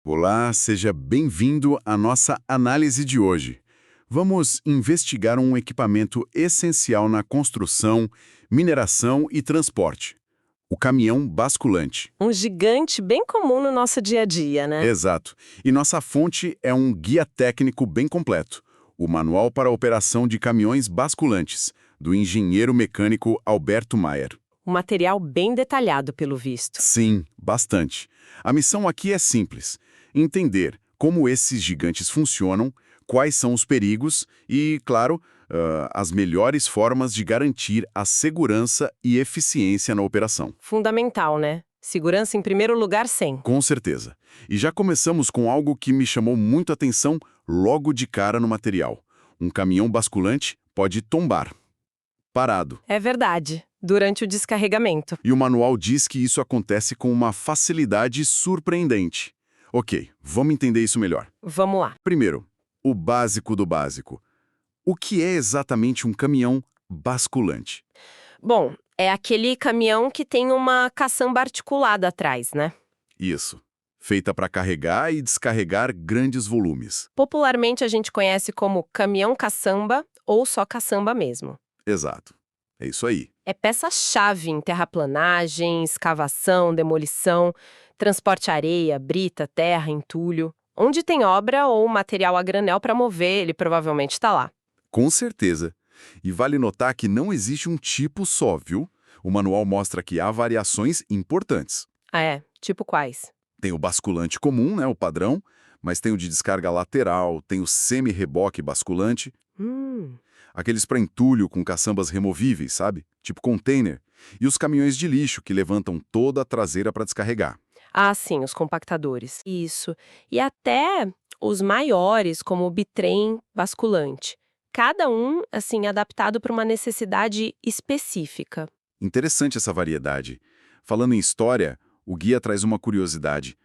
Olá, seja bem-vindo à nossa análise de hoje. Vamos investigar um equipamento essencial na construção, mineração e transporte: o caminhão basculante. Um gigante bem comum no nosso dia a dia, né? Exato. E nossa fonte é um guia técnico bem completo: o Manual para a Operação de Caminhões Basculantes, do engenheiro mecânico Alberto Maier. Um material bem detalhado, pelo visto. Sim, bastante. A missão aqui é simples: entender como esses gigantes funcionam, quais são os perigos e, claro, as melhores formas de garantir a segurança e eficiência na operação. Fundamental, né? Segurança em primeiro lugar, sempre. Com certeza. E já começamos com algo que me chamou muito a atenção logo de cara no material: um caminhão basculante pode tombar, parado. É verdade, durante o descarregamento. E o manual diz que isso acontece com uma facilidade surpreendente. Ok, vamos entender isso melhor. Vamos lá. Primeiro, o básico do básico. O que é exatamente um caminhão basculante? Bom, é aquele caminhão que tem uma caçamba articulada atrás, né? Isso. Feita para carregar e descarregar grandes volumes. Popularmente a gente conhece como caminhão caçamba ou só caçamba mesmo. Exato. É isso aí. É peça-chave em terraplanagem, escavação, demolição, transporte areia, brita, terra, entulho. Onde tem obra ou material a granel para mover, ele provavelmente está lá. Com certeza. E vale notar que não existe um tipo só, viu? O manual mostra que há variações importantes. Ah, é? Tipo quais? Tem o basculante comum, né, o padrão, mas tem o de descarga lateral, tem o semi-reboque basculante, Hum, aqueles para entulho com caçambas removíveis, sabe? Tipo container, e os caminhões de lixo que levantam toda a traseira para descarregar. Ah, sim, os compactadores. Isso. E até os maiores, como o bitrem basculante. Cada um, assim, adaptado para uma necessidade específica. Interessante essa variedade. Falando em história, o guia traz uma curiosidade.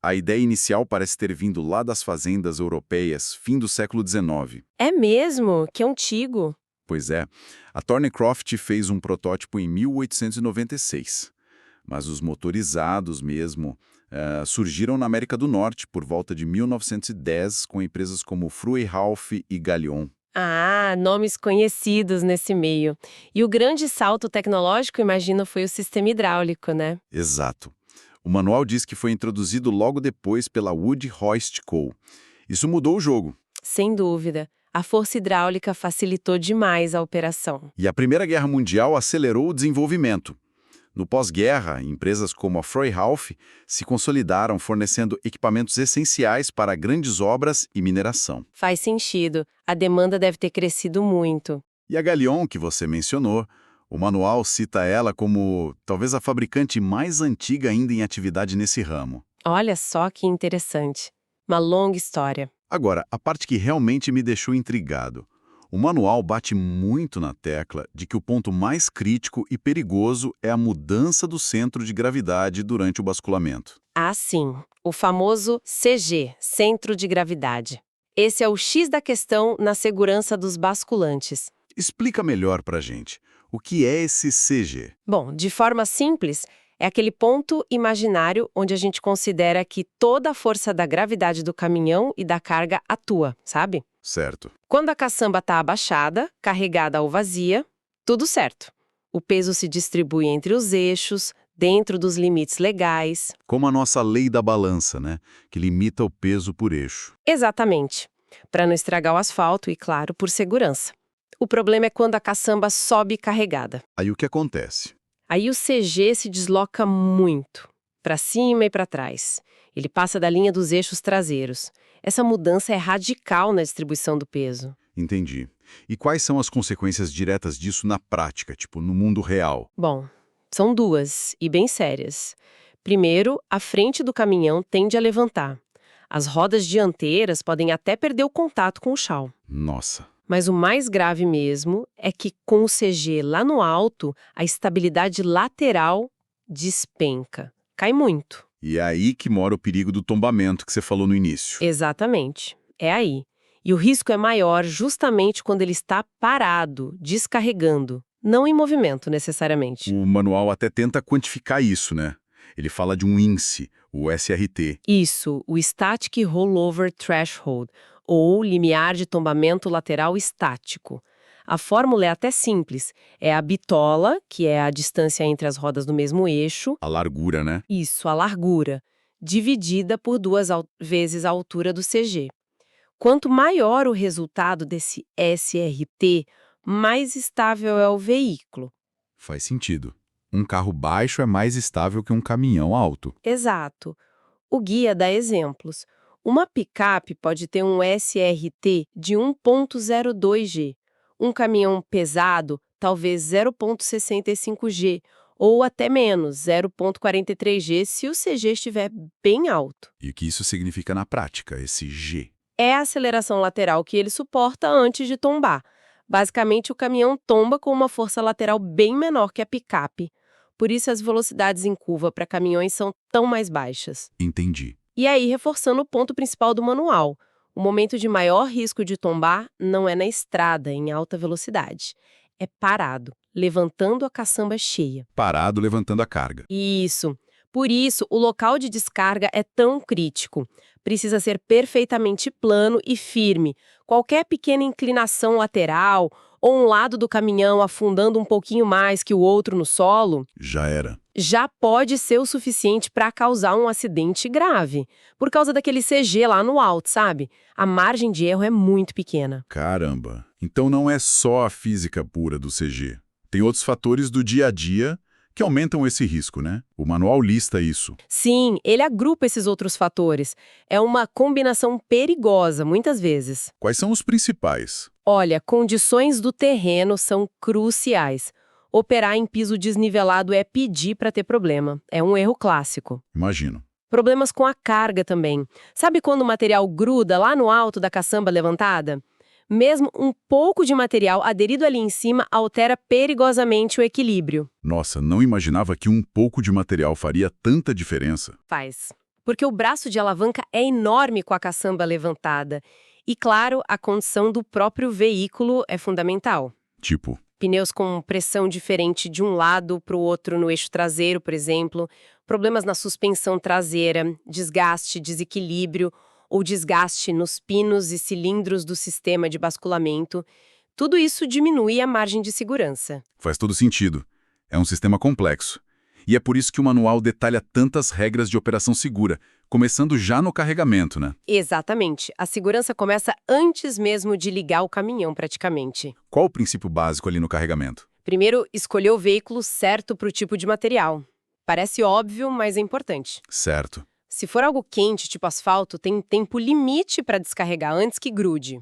A ideia inicial parece ter vindo lá das fazendas europeias, fim do século XIX. É mesmo? Que antigo. Pois é, a Thornycroft fez um protótipo em 1896, mas os motorizados mesmo surgiram na América do Norte por volta de 1910 com empresas como Frühauf e Galion. Ah, nomes conhecidos nesse meio. E o grande salto tecnológico, imagino, foi o sistema hidráulico, né? Exato. O manual diz que foi introduzido logo depois pela Wood Hoist Co. Isso mudou o jogo. Sem dúvida. A força hidráulica facilitou demais a operação. E a Primeira Guerra Mundial acelerou o desenvolvimento. No pós-guerra, empresas como a Frühauf se consolidaram fornecendo equipamentos essenciais para grandes obras e mineração. Faz sentido. A demanda deve ter crescido muito. E a Galion, que você mencionou, o manual cita ela como talvez a fabricante mais antiga ainda em atividade nesse ramo. Olha só que interessante. Uma longa história. Agora, a parte que realmente me deixou intrigado. O manual bate muito na tecla de que o ponto mais crítico e perigoso é a mudança do centro de gravidade durante o basculamento. Ah, sim. O famoso CG, Centro de Gravidade. Esse é o X da questão na segurança dos basculantes. Explica melhor pra gente. O que é esse CG? Bom, de forma simples, é aquele ponto imaginário onde a gente considera que toda a força da gravidade do caminhão e da carga atua, sabe? Certo. Quando a caçamba está abaixada, carregada ou vazia, tudo certo. O peso se distribui entre os eixos, dentro dos limites legais. Como a nossa lei da balança, né? Que limita o peso por eixo. Exatamente. Para não estragar o asfalto e, claro, por segurança. O problema é quando a caçamba sobe carregada. Aí o que acontece? Aí o CG se desloca muito, para cima e para trás. Ele passa da linha dos eixos traseiros. Essa mudança é radical na distribuição do peso. Entendi. E quais são as consequências diretas disso na prática, tipo, no mundo real? Bom, são duas, e bem sérias. Primeiro, a frente do caminhão tende a levantar. As rodas dianteiras podem até perder o contato com o chão. Nossa. Mas o mais grave mesmo é que, com o CG lá no alto, a estabilidade lateral despenca. Cai muito. E é aí que mora o perigo do tombamento que você falou no início. Exatamente. É aí. E o risco é maior justamente quando ele está parado, descarregando, não em movimento necessariamente. O manual até tenta quantificar isso, né? Ele fala de um índice, o SRT. Isso, o Static Rollover Threshold, ou limiar de tombamento lateral estático. A fórmula é até simples. É a bitola, que é a distância entre as rodas do mesmo eixo, A largura, né? isso, a largura, dividida por vezes a altura do CG. Quanto maior o resultado desse SRT, mais estável é o veículo. Faz sentido. Um carro baixo é mais estável que um caminhão alto. Exato. O guia dá exemplos. Uma picape pode ter um SRT de 1,02G. Um caminhão pesado, talvez 0,65G, ou até menos, 0,43G, se o CG estiver bem alto. E o que isso significa na prática, esse G? É a aceleração lateral que ele suporta antes de tombar. Basicamente, o caminhão tomba com uma força lateral bem menor que a picape. Por isso, as velocidades em curva para caminhões são tão mais baixas. Entendi. E aí, reforçando o ponto principal do manual, o momento de maior risco de tombar não é na estrada, em alta velocidade. É parado, levantando a caçamba cheia. Parado levantando a carga. Isso. Por isso, o local de descarga é tão crítico. Precisa ser perfeitamente plano e firme. Qualquer pequena inclinação lateral ou um lado do caminhão afundando um pouquinho mais que o outro no solo Já era. já pode ser o suficiente para causar um acidente grave. Por causa daquele CG lá no alto, sabe? A margem de erro é muito pequena. Caramba. Então não é só a física pura do CG. Tem outros fatores do dia a dia que aumentam esse risco, né? O manual lista isso. Sim, ele agrupa esses outros fatores. É uma combinação perigosa, muitas vezes. Quais são os principais? Olha, condições do terreno são cruciais. Operar em piso desnivelado é pedir para ter problema. É um erro clássico. Imagino. Problemas com a carga também. Sabe quando o material gruda lá no alto da caçamba levantada? Mesmo um pouco de material aderido ali em cima altera perigosamente o equilíbrio. Nossa, não imaginava que um pouco de material faria tanta diferença. Faz. Porque o braço de alavanca é enorme com a caçamba levantada. E, claro, a condição do próprio veículo é fundamental. Tipo, Pneus com pressão diferente de um lado para o outro no eixo traseiro, por exemplo, problemas na suspensão traseira, desgaste, desequilíbrio ou desgaste nos pinos e cilindros do sistema de basculamento, tudo isso diminui a margem de segurança. faz todo sentido. É um sistema complexo. E é por isso que o manual detalha tantas regras de operação segura, começando já no carregamento, né? Exatamente. A segurança começa antes mesmo de ligar o caminhão, praticamente. Qual o princípio básico ali no carregamento? Primeiro, escolher o veículo certo para o tipo de material. Parece óbvio, mas é importante. Certo. Se for algo quente, tipo asfalto, tem tempo limite para descarregar antes que grude.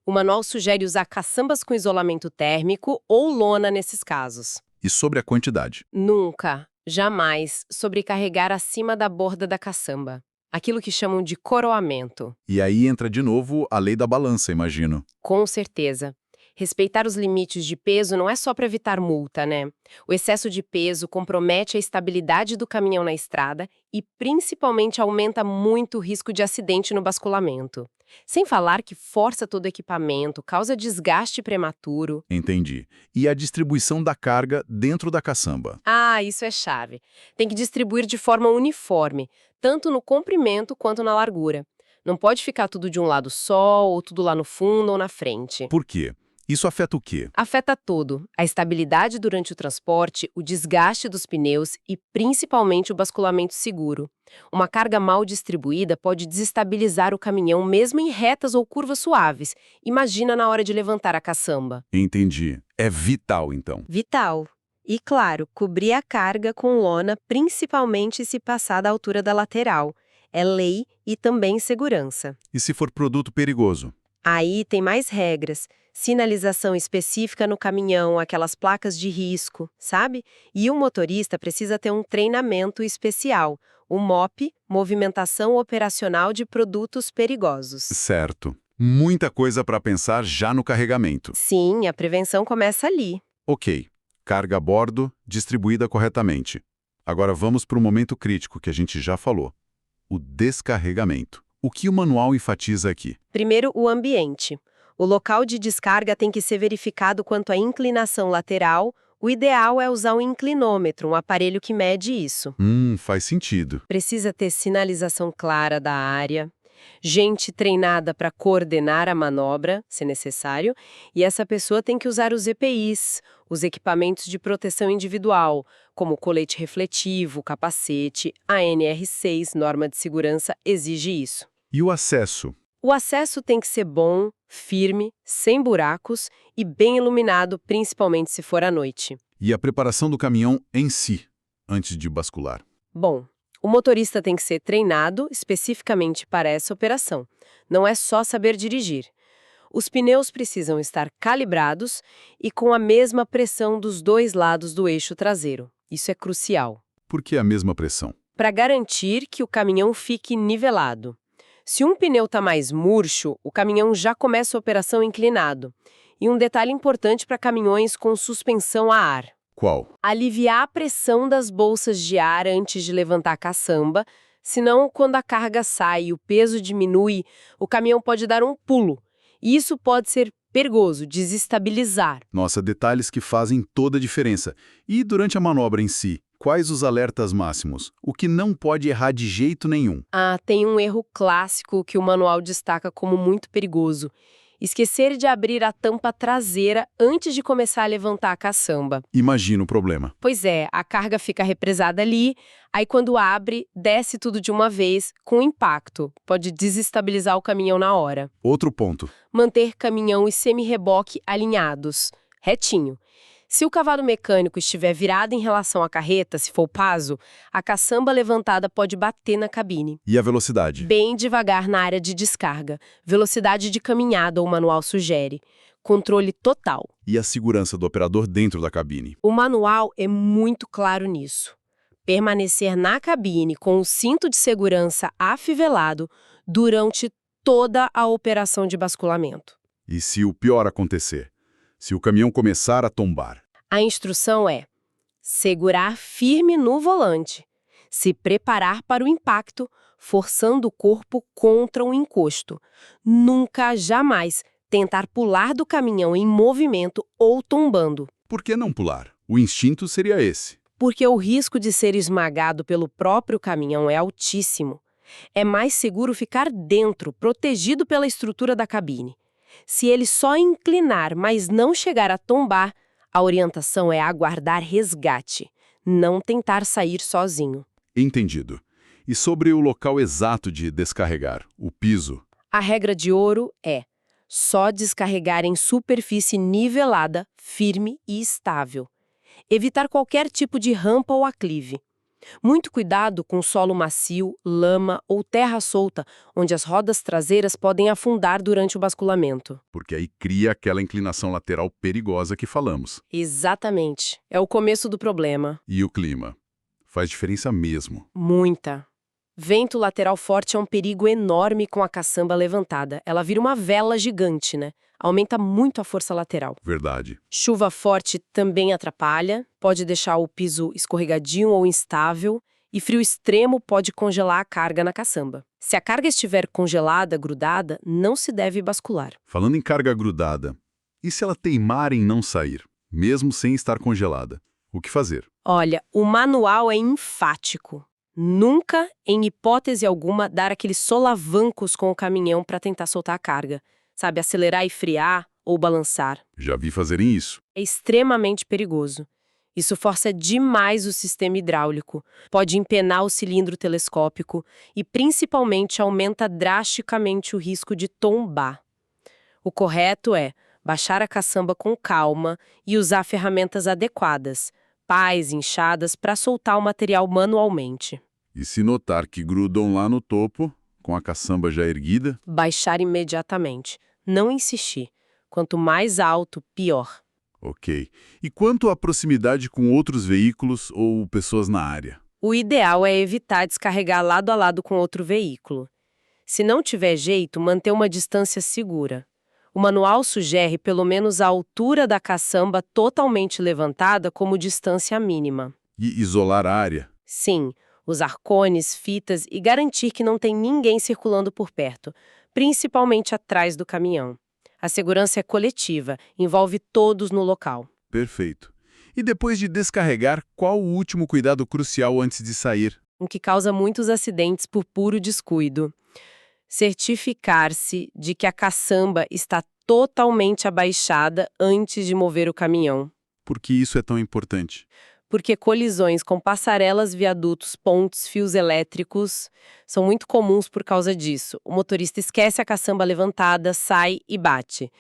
O manual sugere usar caçambas com isolamento térmico ou lona nesses casos. E sobre a quantidade? Nunca, jamais, sobrecarregar acima da borda da caçamba. Aquilo que chamam de coroamento. E aí entra de novo a lei da balança, imagino. Com certeza. Respeitar os limites de peso não é só para evitar multa, né? O excesso de peso compromete a estabilidade do caminhão na estrada e principalmente aumenta muito o risco de acidente no basculamento. Sem falar que força todo o equipamento, causa desgaste prematuro. Entendi. E a distribuição da carga dentro da caçamba? Ah, isso é chave. Tem que distribuir de forma uniforme, tanto no comprimento quanto na largura. Não pode ficar tudo de um lado só, ou tudo lá no fundo ou na frente. Por quê? Isso afeta o quê? Afeta tudo: a estabilidade durante o transporte, o desgaste dos pneus e principalmente o basculamento seguro. Uma carga mal distribuída pode desestabilizar o caminhão mesmo em retas ou curvas suaves. Imagina na hora de levantar a caçamba. Entendi. É vital, então. Vital. E, claro, cobrir a carga com lona, principalmente se passar da altura da lateral. É lei e também segurança. E se for produto perigoso? Aí tem mais regras. Sinalização específica no caminhão, aquelas placas de risco, sabe? E o motorista precisa ter um treinamento especial. O MOP, Movimentação Operacional de Produtos Perigosos. Certo. Muita coisa para pensar já no carregamento. Sim, a prevenção começa ali. Ok. Carga a bordo, distribuída corretamente. Agora vamos para o momento crítico que a gente já falou. O descarregamento. O que o manual enfatiza aqui? Primeiro, o ambiente. O local de descarga tem que ser verificado quanto à inclinação lateral, O ideal é usar um inclinômetro, um aparelho que mede isso. Faz sentido. Precisa ter sinalização clara da área, gente treinada para coordenar a manobra, se necessário, e essa pessoa tem que usar os EPIs, os equipamentos de proteção individual, como o colete refletivo, o capacete, a NR6, norma de segurança, exige isso. E o acesso? O acesso tem que ser bom, firme, sem buracos e bem iluminado, principalmente se for à noite. E a preparação do caminhão em si, antes de bascular? Bom, o motorista tem que ser treinado especificamente para essa operação. Não é só saber dirigir. Os pneus precisam estar calibrados e com a mesma pressão dos dois lados do eixo traseiro. Isso é crucial. Por que a mesma pressão? Para garantir que o caminhão fique nivelado. Se um pneu está mais murcho, o caminhão já começa a operação inclinado. E um detalhe importante para caminhões com suspensão a ar. Qual? Aliviar a pressão das bolsas de ar antes de levantar a caçamba, senão quando a carga sai e o peso diminui, o caminhão pode dar um pulo. E isso pode ser perigoso, desestabilizar. Nossa, detalhes que fazem toda a diferença. E durante a manobra em si, quais os alertas máximos? O que não pode errar de jeito nenhum? Tem um erro clássico que o manual destaca como muito perigoso. Esquecer de abrir a tampa traseira antes de começar a levantar a caçamba. Imagina o problema. Pois é, a carga fica represada ali, aí quando abre, desce tudo de uma vez, com impacto. Pode desestabilizar o caminhão na hora. Outro ponto. Manter caminhão e semi-reboque alinhados, retinho. Se o cavalo mecânico estiver virado em relação à carreta, se for o paso, a caçamba levantada pode bater na cabine. E a velocidade? Bem devagar na área de descarga. Velocidade de caminhada o manual sugere. Controle total. E a segurança do operador dentro da cabine? O manual é muito claro nisso. Permanecer na cabine com o cinto de segurança afivelado durante toda a operação de basculamento. E se o pior acontecer? Se o caminhão começar a tombar? A instrução é segurar firme no volante, se preparar para o impacto, forçando o corpo contra o encosto. Nunca, jamais, tentar pular do caminhão em movimento ou tombando. Por que não pular? O instinto seria esse. Porque o risco de ser esmagado pelo próprio caminhão é altíssimo. É mais seguro ficar dentro, protegido pela estrutura da cabine. Se ele só inclinar, mas não chegar a tombar, a orientação é aguardar resgate, não tentar sair sozinho. Entendido. E sobre o local exato de descarregar, o piso? A regra de ouro é só descarregar em superfície nivelada, firme e estável. Evitar qualquer tipo de rampa ou aclive. Muito cuidado com solo macio, lama ou terra solta, onde as rodas traseiras podem afundar durante o basculamento. Porque aí cria aquela inclinação lateral perigosa que falamos. Exatamente. É o começo do problema. E o clima? Faz diferença mesmo. Muita. Vento lateral forte é um perigo enorme com a caçamba levantada. Ela vira uma vela gigante, né? Aumenta muito a força lateral. Verdade. Chuva forte também atrapalha, pode deixar o piso escorregadio ou instável, e frio extremo pode congelar a carga na caçamba. Se a carga estiver congelada, grudada, não se deve bascular. Falando em carga grudada, e se ela teimar em não sair, mesmo sem estar congelada? O que fazer? Olha, o manual é enfático. Nunca, em hipótese alguma, dar aqueles solavancos com o caminhão para tentar soltar a carga. Sabe, acelerar e frear ou balançar. Já vi fazerem isso. É extremamente perigoso. Isso força demais o sistema hidráulico, pode empenar o cilindro telescópico e, principalmente, aumenta drasticamente o risco de tombar. O correto é baixar a caçamba com calma e usar ferramentas adequadas, pás, enxadas, para soltar o material manualmente. E se notar que grudam lá no topo, com a caçamba já erguida? Baixar imediatamente. Não insistir. Quanto mais alto, pior. Ok. E quanto à proximidade com outros veículos ou pessoas na área? O ideal é evitar descarregar lado a lado com outro veículo. Se não tiver jeito, manter uma distância segura. O manual sugere pelo menos a altura da caçamba totalmente levantada como distância mínima. E isolar a área? Sim, usar cones, fitas e garantir que não tem ninguém circulando por perto, principalmente atrás do caminhão. A segurança é coletiva, envolve todos no local. Perfeito. E depois de descarregar, qual o último cuidado crucial antes de sair? O que causa muitos acidentes por puro descuido. Certificar-se de que a caçamba está totalmente abaixada antes de mover o caminhão. Por que isso é tão importante? Porque colisões com passarelas, viadutos, pontes, fios elétricos são muito comuns por causa disso. O motorista esquece a caçamba levantada, sai e bate.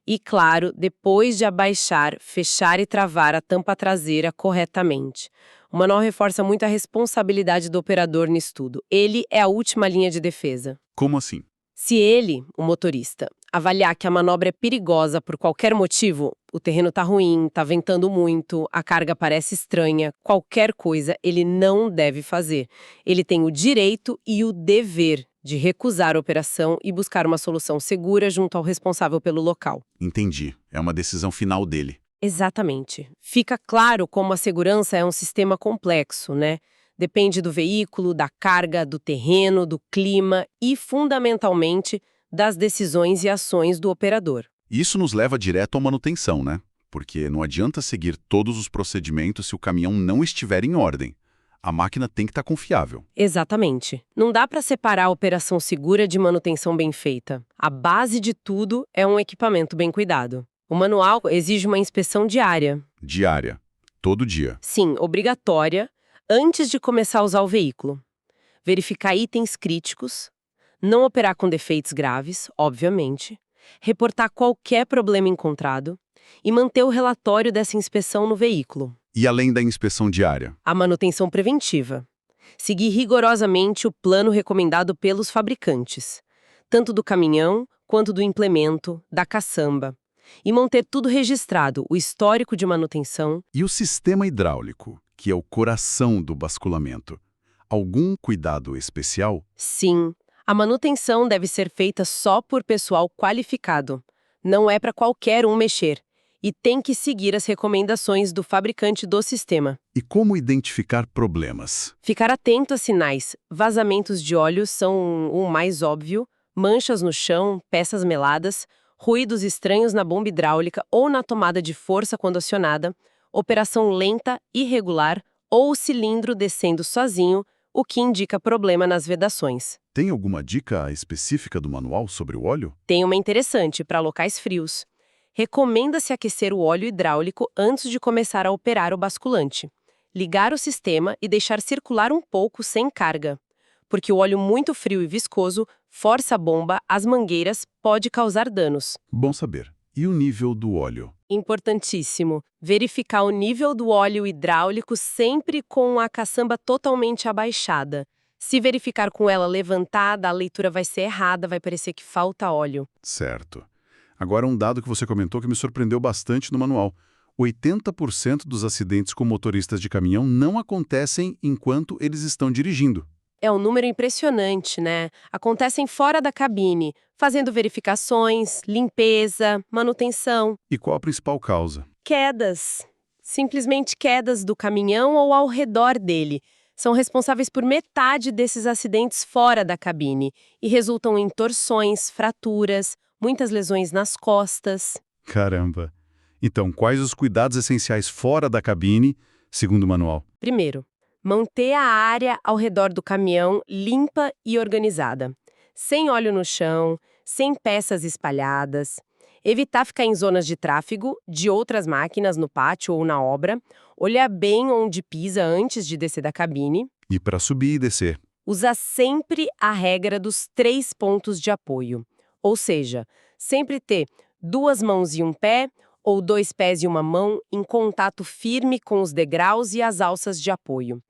E, claro, depois de abaixar, fechar e travar a tampa traseira corretamente. O manual reforça muito a responsabilidade do operador nisso tudo. Ele é a última linha de defesa. Como assim? Se ele, o motorista, avaliar que a manobra é perigosa por qualquer motivo, o terreno tá ruim, tá ventando muito, a carga parece estranha, qualquer coisa ele não deve fazer. Ele tem o direito e o dever de recusar a operação e buscar uma solução segura junto ao responsável pelo local. Entendi. É uma decisão final dele. Exatamente. Fica claro como a segurança é um sistema complexo, né? Depende do veículo, da carga, do terreno, do clima e, fundamentalmente, das decisões e ações do operador. Isso nos leva direto à manutenção, né? Porque não adianta seguir todos os procedimentos se o caminhão não estiver em ordem. A máquina tem que estar confiável. Exatamente. Não dá para separar a operação segura de manutenção bem feita. A base de tudo é um equipamento bem cuidado. O manual exige uma inspeção diária. Diária. Todo dia. Sim, obrigatória, antes de começar a usar o veículo. Verificar itens críticos, não operar com defeitos graves, obviamente, reportar qualquer problema encontrado e manter o relatório dessa inspeção no veículo. E além da inspeção diária? A manutenção preventiva. Seguir rigorosamente o plano recomendado pelos fabricantes, tanto do caminhão quanto do implemento, da caçamba. E manter tudo registrado, o histórico de manutenção. E o sistema hidráulico, que é o coração do basculamento. Algum cuidado especial? Sim, a manutenção deve ser feita só por pessoal qualificado. Não é para qualquer um mexer. E tem que seguir as recomendações do fabricante do sistema. E como identificar problemas? Ficar atento a sinais. Vazamentos de óleo são o mais óbvio, manchas no chão, peças meladas, ruídos estranhos na bomba hidráulica ou na tomada de força quando acionada, operação lenta, irregular ou o cilindro descendo sozinho, o que indica problema nas vedações. Tem alguma dica específica do manual sobre o óleo? Tem uma interessante para locais frios. Recomenda-se aquecer o óleo hidráulico antes de começar a operar o basculante. Ligar o sistema e deixar circular um pouco sem carga. Porque o óleo muito frio e viscoso força a bomba, as mangueiras, pode causar danos. Bom saber. E o nível do óleo? Importantíssimo. Verificar o nível do óleo hidráulico sempre com a caçamba totalmente abaixada. Se verificar com ela levantada, a leitura vai ser errada, vai parecer que falta óleo. Certo. Agora, um dado que você comentou que me surpreendeu bastante no manual. 80% dos acidentes com motoristas de caminhão não acontecem enquanto eles estão dirigindo. É um número impressionante, né? Acontecem fora da cabine, fazendo verificações, limpeza, manutenção. E qual a principal causa? Quedas. Simplesmente quedas do caminhão ou ao redor dele. São responsáveis por metade desses acidentes fora da cabine e resultam em torções, fraturas, muitas lesões nas costas. Caramba! Então, quais os cuidados essenciais fora da cabine, segundo o manual? Primeiro, manter a área ao redor do caminhão limpa e organizada. Sem óleo no chão, sem peças espalhadas. Evitar ficar em zonas de tráfego, de outras máquinas no pátio ou na obra. Olhar bem onde pisa antes de descer da cabine. E para subir e descer? Usar sempre a regra dos 3 pontos de apoio. Ou seja, sempre ter 2 mãos e um pé, ou 2 pés e uma mão em contato firme com os degraus e as alças de apoio.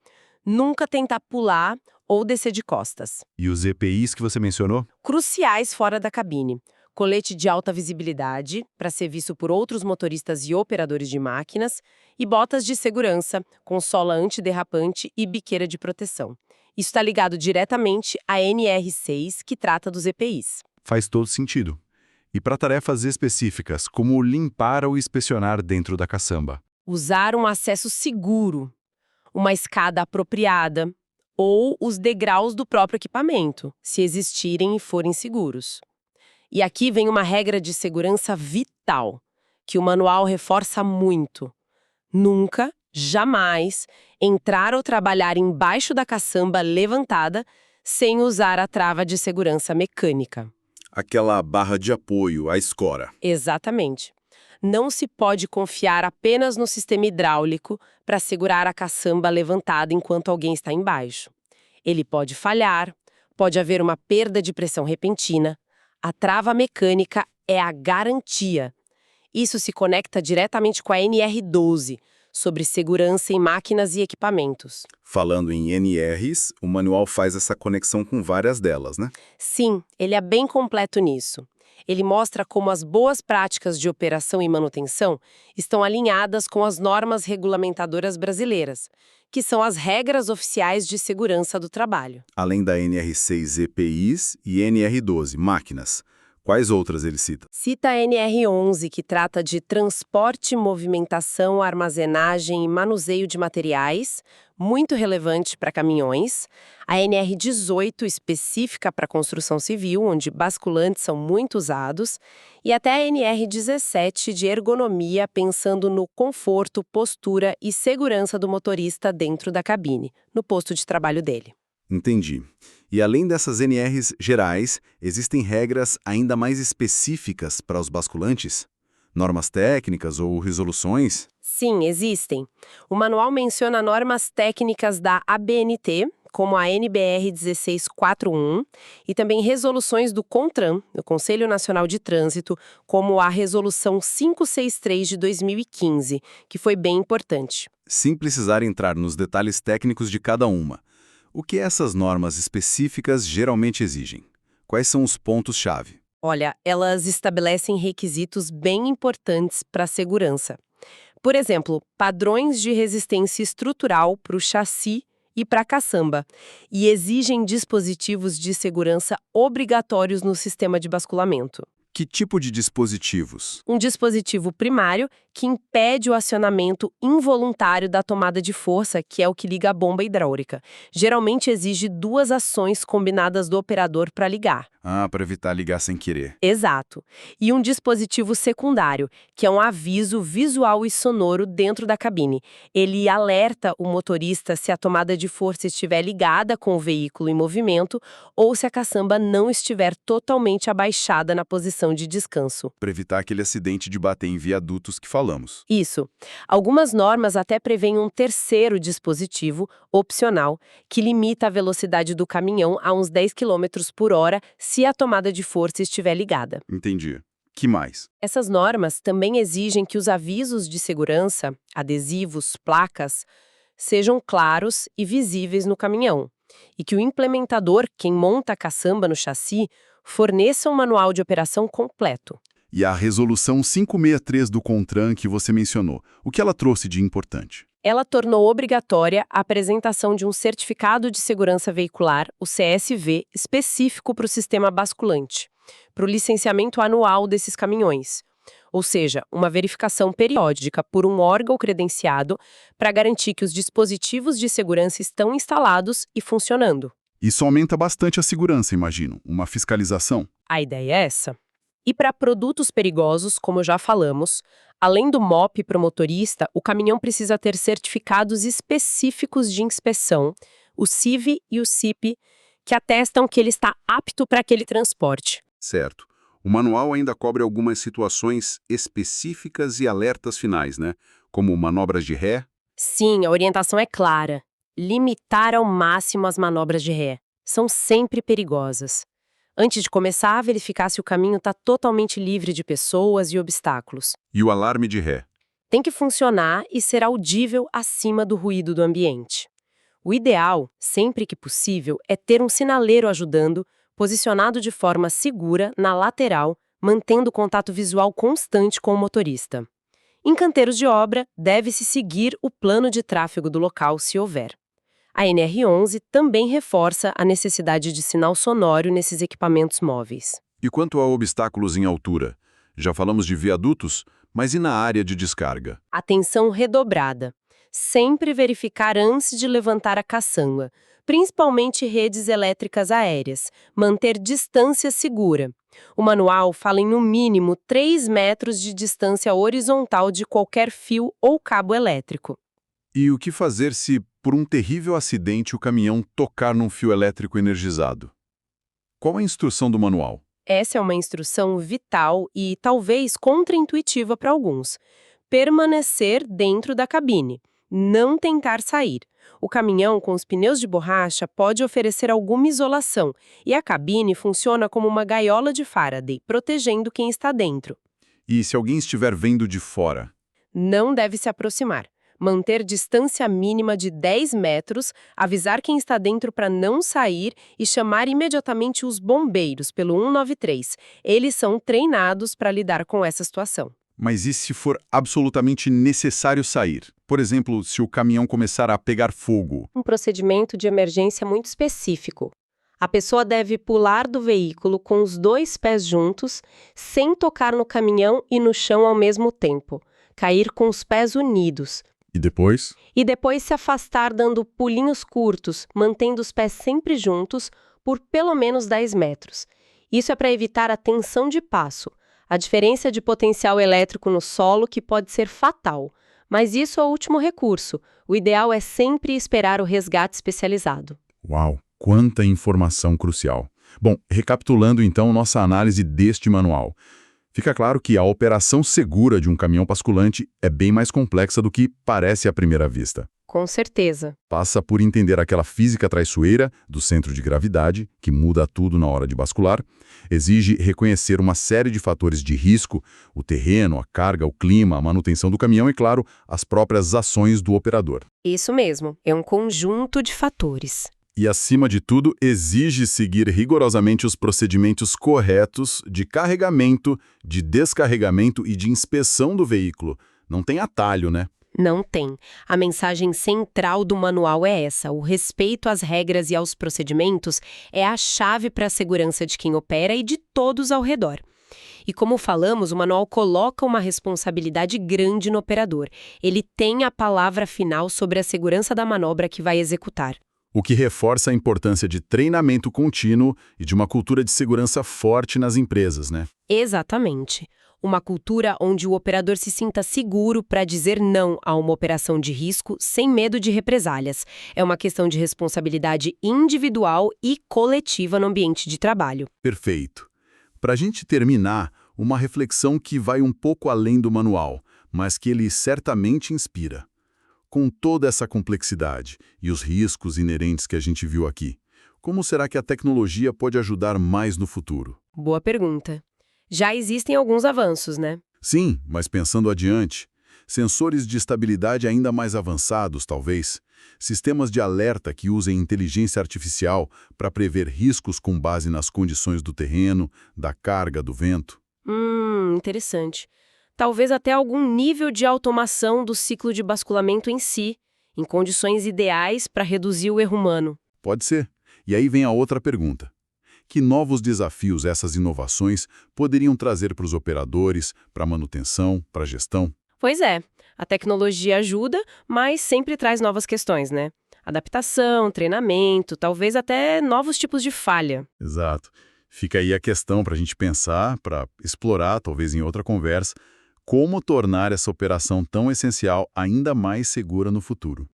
Nunca tentar pular ou descer de costas. E os EPIs que você mencionou? Cruciais fora da cabine. Colete de alta visibilidade, para ser visto por outros motoristas e operadores de máquinas, e botas de segurança, com sola antiderrapante e biqueira de proteção. Isso está ligado diretamente à NR6, que trata dos EPIs. Faz todo sentido. E para tarefas específicas, como limpar ou inspecionar dentro da caçamba? Usar um acesso seguro, uma escada apropriada ou os degraus do próprio equipamento, se existirem e forem seguros. E aqui vem uma regra de segurança vital, que o manual reforça muito. Nunca, jamais, entrar ou trabalhar embaixo da caçamba levantada sem usar a trava de segurança mecânica. Aquela barra de apoio, a escora. Exatamente. Não se pode confiar apenas no sistema hidráulico para segurar a caçamba levantada enquanto alguém está embaixo. Ele pode falhar, pode haver uma perda de pressão repentina. A trava mecânica é a garantia. Isso se conecta diretamente com a NR12, sobre segurança em máquinas e equipamentos. Falando em NRs, o manual faz essa conexão com várias delas, né? Sim, ele é bem completo nisso. Ele mostra como as boas práticas de operação e manutenção estão alinhadas com as normas regulamentadoras brasileiras, que são as regras oficiais de segurança do trabalho. Além da NR6 EPIs e NR12, máquinas. Quais outras ele cita? Cita a NR11, que trata de transporte, movimentação, armazenagem e manuseio de materiais, muito relevante para caminhões. A NR18, específica para construção civil, onde basculantes são muito usados. E até a NR17, de ergonomia, pensando no conforto, postura e segurança do motorista dentro da cabine, no posto de trabalho dele. Entendi. E além dessas NRs gerais, existem regras ainda mais específicas para os basculantes? Normas técnicas ou resoluções? Sim, existem. O manual menciona normas técnicas da ABNT, como a NBR 1641, e também resoluções do CONTRAN, do Conselho Nacional de Trânsito, como a Resolução 563 de 2015, que foi bem importante. Sem precisar entrar nos detalhes técnicos de cada uma. O que essas normas específicas geralmente exigem? Quais são os pontos-chave? Olha, elas estabelecem requisitos bem importantes para a segurança. Por exemplo, padrões de resistência estrutural para o chassi e para a caçamba, e exigem dispositivos de segurança obrigatórios no sistema de basculamento. Que tipo de dispositivos? Um dispositivo primário que impede o acionamento involuntário da tomada de força, que é o que liga a bomba hidráulica. Geralmente exige 2 ações combinadas do operador para ligar. Ah, para evitar ligar sem querer. Exato. E um dispositivo secundário, que é um aviso visual e sonoro dentro da cabine. Ele alerta o motorista se a tomada de força estiver ligada com o veículo em movimento ou se a caçamba não estiver totalmente abaixada na posição de descanso. Para evitar aquele acidente de bater em viadutos que falamos. Isso. Algumas normas até prevêem um terceiro dispositivo, opcional, que limita a velocidade do caminhão a uns 10 km por hora se a tomada de força estiver ligada. Entendi. Que mais? Essas normas também exigem que os avisos de segurança, adesivos, placas, sejam claros e visíveis no caminhão, e que o implementador, quem monta a caçamba no chassi, forneça um manual de operação completo. E a Resolução 563 do CONTRAN que você mencionou, o que ela trouxe de importante? Ela tornou obrigatória a apresentação de um certificado de segurança veicular, o CSV, específico para o sistema basculante, para o licenciamento anual desses caminhões. Ou seja, uma verificação periódica por um órgão credenciado para garantir que os dispositivos de segurança estão instalados e funcionando. Isso aumenta bastante a segurança, imagino. Uma fiscalização. A ideia é essa. E para produtos perigosos, como já falamos, além do MOP para o motorista, o caminhão precisa ter certificados específicos de inspeção, o CIV e o CIP, que atestam que ele está apto para aquele transporte. Certo. O manual ainda cobre algumas situações específicas e alertas finais, né? Como manobras de ré. Sim, a orientação é clara. Limitar ao máximo as manobras de ré. São sempre perigosas. Antes de começar, verificar se o caminho está totalmente livre de pessoas e obstáculos. E o alarme de ré. Tem que funcionar e ser audível acima do ruído do ambiente. O ideal, sempre que possível, é ter um sinaleiro ajudando, posicionado de forma segura na lateral, mantendo contato visual constante com o motorista. Em canteiros de obra, deve-se seguir o plano de tráfego do local, se houver. A NR11 também reforça a necessidade de sinal sonoro nesses equipamentos móveis. E quanto a obstáculos em altura? Já falamos de viadutos, mas e na área de descarga? Atenção redobrada. Sempre verificar antes de levantar a caçamba, principalmente redes elétricas aéreas. Manter distância segura. O manual fala em no mínimo 3 metros de distância horizontal de qualquer fio ou cabo elétrico. E o que fazer se, por um terrível acidente, o caminhão tocar num fio elétrico energizado? Qual é a instrução do manual? Essa é uma instrução vital e talvez contraintuitiva para alguns. Permanecer dentro da cabine. Não tentar sair. O caminhão com os pneus de borracha pode oferecer alguma isolação e a cabine funciona como uma gaiola de Faraday, protegendo quem está dentro. E se alguém estiver vendo de fora? Não deve se aproximar. Manter distância mínima de 10 metros, avisar quem está dentro para não sair e chamar imediatamente os bombeiros pelo 193. Eles são treinados para lidar com essa situação. Mas e se for absolutamente necessário sair? Por exemplo, se o caminhão começar a pegar fogo? Um procedimento de emergência muito específico. A pessoa deve pular do veículo com os 2 pés juntos, sem tocar no caminhão e no chão ao mesmo tempo. Cair com os pés unidos. E depois? E depois se afastar dando pulinhos curtos, mantendo os pés sempre juntos, por pelo menos 10 metros. Isso é para evitar a tensão de passo, a diferença de potencial elétrico no solo que pode ser fatal. Mas isso é o último recurso. O ideal é sempre esperar o resgate especializado. Uau, quanta informação crucial. Bom, recapitulando então nossa análise deste manual. Fica claro que a operação segura de um caminhão basculante é bem mais complexa do que parece à primeira vista. Com certeza. Passa por entender aquela física traiçoeira do centro de gravidade, que muda tudo na hora de bascular. Exige reconhecer uma série de fatores de risco, o terreno, a carga, o clima, a manutenção do caminhão e, claro, as próprias ações do operador. Isso mesmo, é um conjunto de fatores. E, acima de tudo, exige seguir rigorosamente os procedimentos corretos de carregamento, de descarregamento e de inspeção do veículo. Não tem atalho, né? Não tem. A mensagem central do manual é essa: o respeito às regras e aos procedimentos é a chave para a segurança de quem opera e de todos ao redor. E como falamos, o manual coloca uma responsabilidade grande no operador. Ele tem a palavra final sobre a segurança da manobra que vai executar. O que reforça a importância de treinamento contínuo e de uma cultura de segurança forte nas empresas, né? Exatamente. Uma cultura onde o operador se sinta seguro para dizer não a uma operação de risco sem medo de represálias. É uma questão de responsabilidade individual e coletiva no ambiente de trabalho. Perfeito. Para a gente terminar, uma reflexão que vai um pouco além do manual, mas que ele certamente inspira. Com toda essa complexidade e os riscos inerentes que a gente viu aqui, como será que a tecnologia pode ajudar mais no futuro? Boa pergunta. Já existem alguns avanços, né? Sim, mas pensando adiante, sensores de estabilidade ainda mais avançados, talvez, sistemas de alerta que usem inteligência artificial para prever riscos com base nas condições do terreno, da carga, do vento. Interessante. Talvez até algum nível de automação do ciclo de basculamento em si, em condições ideais para reduzir o erro humano. Pode ser. E aí vem a outra pergunta. Que novos desafios essas inovações poderiam trazer para os operadores, para a manutenção, para a gestão? Pois é, a tecnologia ajuda, mas sempre traz novas questões, né? Adaptação, treinamento, talvez até novos tipos de falha. Exato. Fica aí a questão para a gente pensar, para explorar, talvez em outra conversa, como tornar essa operação tão essencial ainda mais segura no futuro.